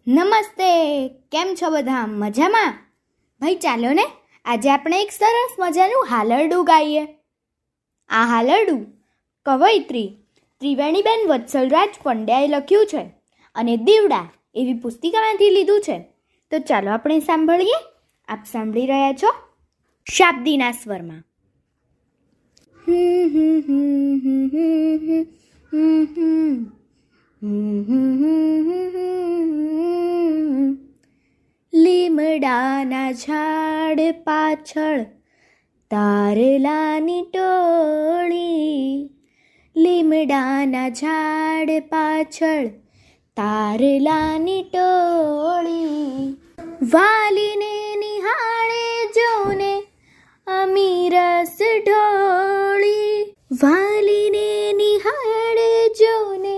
નમસ્તે. કેમ છો બધા? મજામાં? ભાઈ ચાલો ને આજે આપણે એક સરસ મજાનું હાલરડું ગાઈએ. આ હાલરડું કવયિત્રી ત્રિવેણીબેન વત્સલરાજ પંડ્યાએ લખ્યું છે અને દીવડા એવી પુસ્તિકામાંથી લીધું છે. તો ચાલો આપણે સાંભળીએ. આપ સાંભળી રહ્યા છો શાબ્દીના સ્વરમાં. લીમડાના ઝાડ પાછળ તારલાની ટોળી, લીમડાના ઝાડ પાછળ તારલાની ટોળી, વાલીને નિહાળે જોને અમીરસ ઢોળી, વાલીને નિહાળે જોને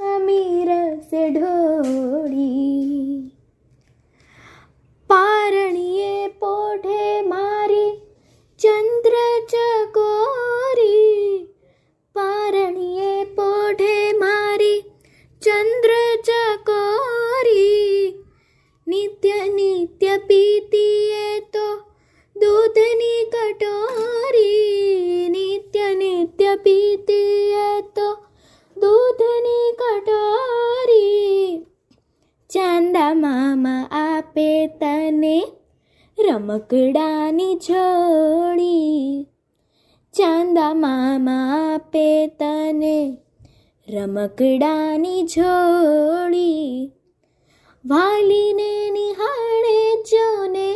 અમીરસ ઢોળી, પારણીએ પોઢે મારી ચંદ્ર ચકોરી, પારણીએ પોઢે મારી ચંદ્ર ચકોરી, નિત્ય નિત્ય પીતીએ તો દૂધની કટોરી, નિત્ય નિત્ય પીતીએ તો દૂધની કટોરી, ચાંદા મામા આપે તને રમકડાની જોડી, ચાંદા મામા આપે તને રમકડાની જોડી, વાલીને નિહાળે જોને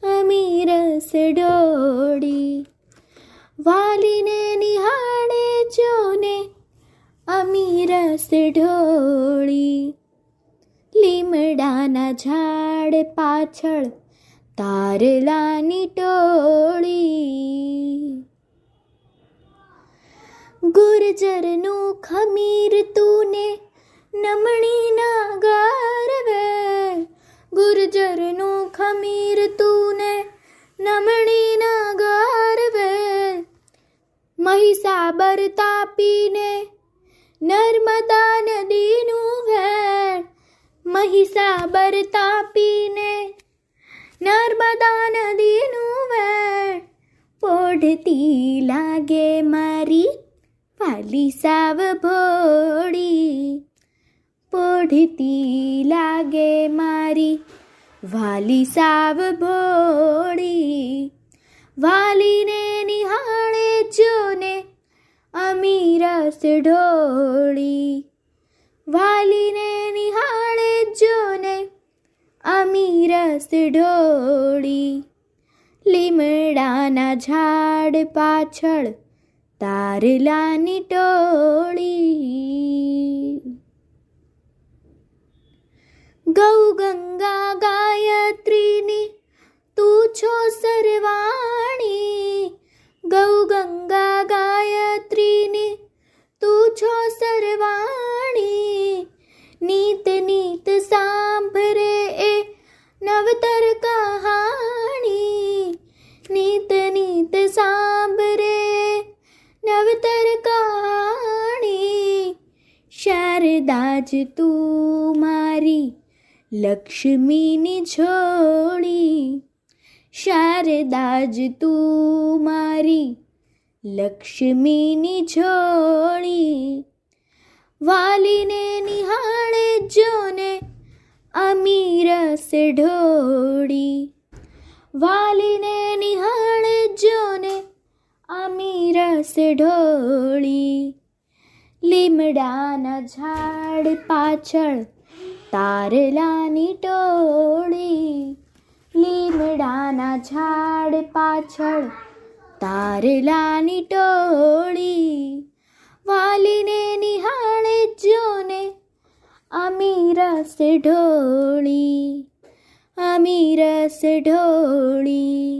અમીરસ ઢોળી, વાલીને નિહાળે જોને અમીરસ ઢોળી, લીમડાના ઝાડ પાછળ તારલાની ટોળી, ગુર્જરનું ખમીર તુને નમણીના ગારવે, ગુર્જરનું ખમીર તુને નમણીના ગારવે, મહીસાબર તાપીને નર્મદા નદીનું વેણ, મહીસાબર તાપીને નર્મદા નદીનું વેણ, પોઢતી લાગે મારી વાલી સાવ ભોળી, પોઢતી લાગે મારી વાલી સાવ ભોળી, વાલીને નિહાળે જોને અમીરસ ઢોળી, વાલીને નિહાળે જોને અમીરસ ઢોળી, લીમડાના ઝાડ પાછળ તારલાની ટોળી, ગૌ ગંગા ગાયત્રીની તું છો સરવાણી, ગૌ ગંગા ગાયત્રીની તું છો સરવાણી, નીત નીત સાંભરે એ નવતર કહાણી, નીત નીત સાંભરે નવતર કહાણી, શારદા જ તું મારી લક્ષ્મીની જોડી, શારદા જ તું મારી લક્ષ્મીની જોડી, વાલીને નિહાળે જોને અમીરસ ઢોળી, વાલીને નિહાળે જોને અમીરસ ઢોળી, લીમડાના ઝાડ પાછળ તારલાની ટોળી, લીમડાના ઝાડ પાછળ તારલાની ટોળી, વાલીને નિહાળે જોને અમીરસ ઢોળી, અમીરસ ઢોળી.